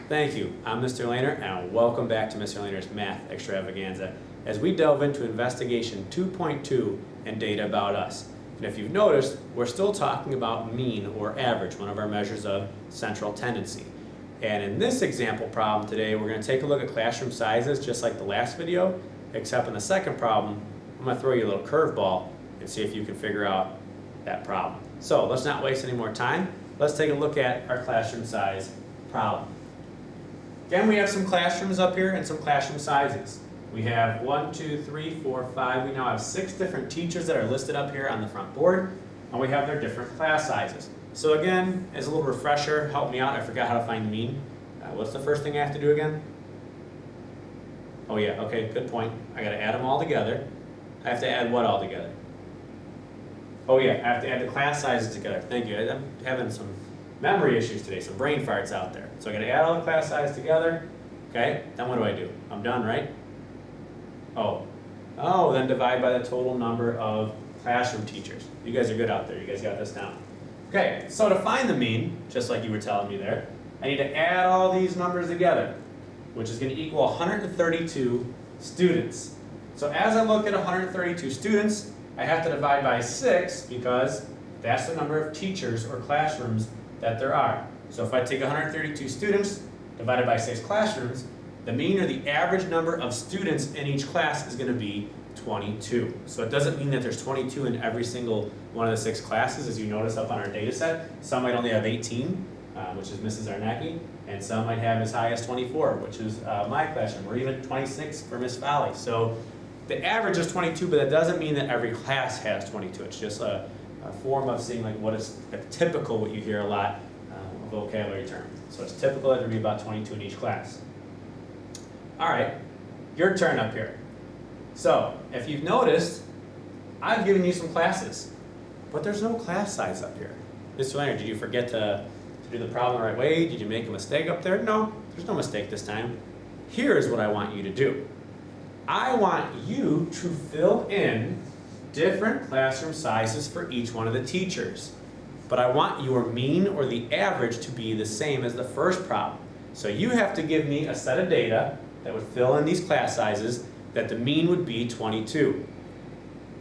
Thank you. I'm Mr. Lehner, and welcome back to Mr. Lehner's Math Extravaganza as we delve into Investigation 2.2 and Data About Us. And if you've noticed, we're still talking about mean or average, one of our measures of central tendency. And in this example problem today, we're going to take a look at classroom sizes just like the last video, except in the second problem, I'm going to throw you a little curveball and see if you can figure out that problem. So let's not waste any more time. Let's take a look at our classroom size problem. Again, we have some classrooms up here and some classroom sizes. We have 1, 2, 3, 4, 5. We now have 6 different teachers that are listed up here on the front board, and we have their different class sizes. So again, as a little refresher, help me out. I forgot how to find mean. What's the first thing I have to do again? Oh yeah, okay, good point. I got to add them all together. I have to add what all together? Oh yeah, I have to add the class sizes together. Thank you. I'm having some memory issues today, some brain farts out there. So I got to add all the class sizes together. Okay, then what do? I'm done, right? Oh, then divide by the total number of classroom teachers. You guys are good out there. You guys got this down. Okay, so to find the mean, just like you were telling me there, I need to add all these numbers together, which is going to equal 132 students. So as I look at 132 students, I have to divide by 6 because that's the number of teachers or classrooms that there are. So if I take 132 students divided by 6 classrooms, the mean or the average number of students in each class is going to be 22. So it doesn't mean that there's 22 in every single one of the 6 classes, as you notice up on our data set. Some might only have 18, which is Mrs. Arnacki, and some might have as high as 24, which is my classroom, or even 26 for Miss Valley. So the average is 22, but that doesn't mean that every class has 22. It's just a form of seeing like what is a typical, what you hear a lot, a vocabulary term. So it's typical that there be about 22 in each class. All right, your turn up here. So if you've noticed, I've given you some classes, but there's no class size up here. Mr. Lehner, did you forget to do the problem the right way? Did you make a mistake up there? No, there's no mistake this time. Here's what I want you to do. I want you to fill in different classroom sizes for each one of the teachers. But I want your mean or the average to be the same as the first problem. So you have to give me a set of data that would fill in these class sizes that the mean would be 22.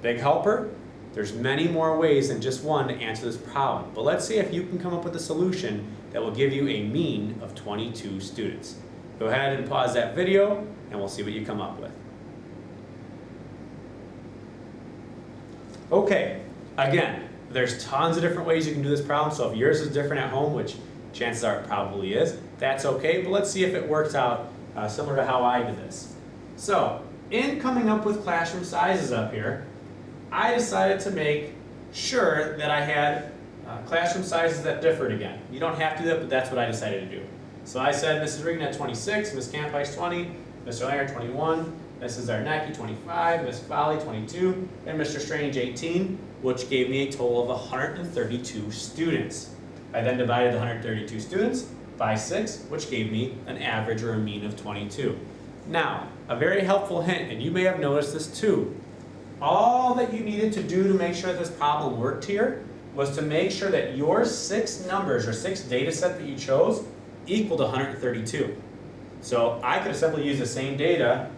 Big helper, there's many more ways than just one to answer this problem. But let's see if you can come up with a solution that will give you a mean of 22 students. Go ahead and pause that video and we'll see what you come up with. Okay, again, there's tons of different ways you can do this problem, so if yours is different at home, which chances are it probably is, that's okay, but let's see if it works out similar to how I did this. So, in coming up with classroom sizes up here, I decided to make sure that I had classroom sizes that differed again. You don't have to do that, but that's what I decided to do. So I said Mrs. Regan at 26, Ms. Campice 20, Mr. Lehner 21, Mrs. Arnacki 25, Ms. Foley 22, and Mr. Strange 18, which gave me a total of 132 students. I then divided the 132 students by 6, which gave me an average or a mean of 22. Now, a very helpful hint, and you may have noticed this too, all that you needed to do to make sure that this problem worked here was to make sure that your 6 numbers or 6 data set that you chose equaled 132. So I could have simply used the same data,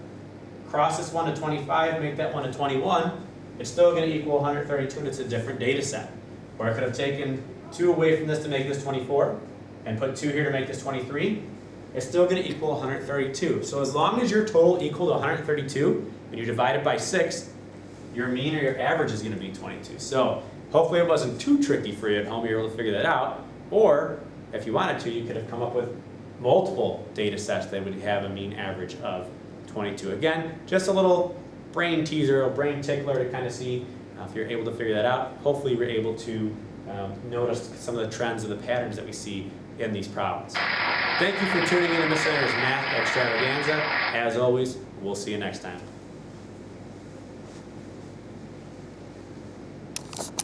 cross this one to 25, make that one to 21, it's still going to equal 132 and it's a different data set. Or I could have taken 2 away from this to make this 24, and put 2 here to make this 23, it's still going to equal 132. So as long as your total equal to 132, and you divide it by 6, your mean or your average is going to be 22. So hopefully it wasn't too tricky for you at home, you were able to figure that out. Or if you wanted to, you could have come up with multiple data sets that would have a mean average of 22. Again, just a little brain teaser, a brain tickler to kind of see if you're able to figure that out. Hopefully you're able to notice some of the trends and the patterns that we see in these problems. Thank you for tuning in to Mr. Lehner's Math Extravaganza. As always, we'll see you next time.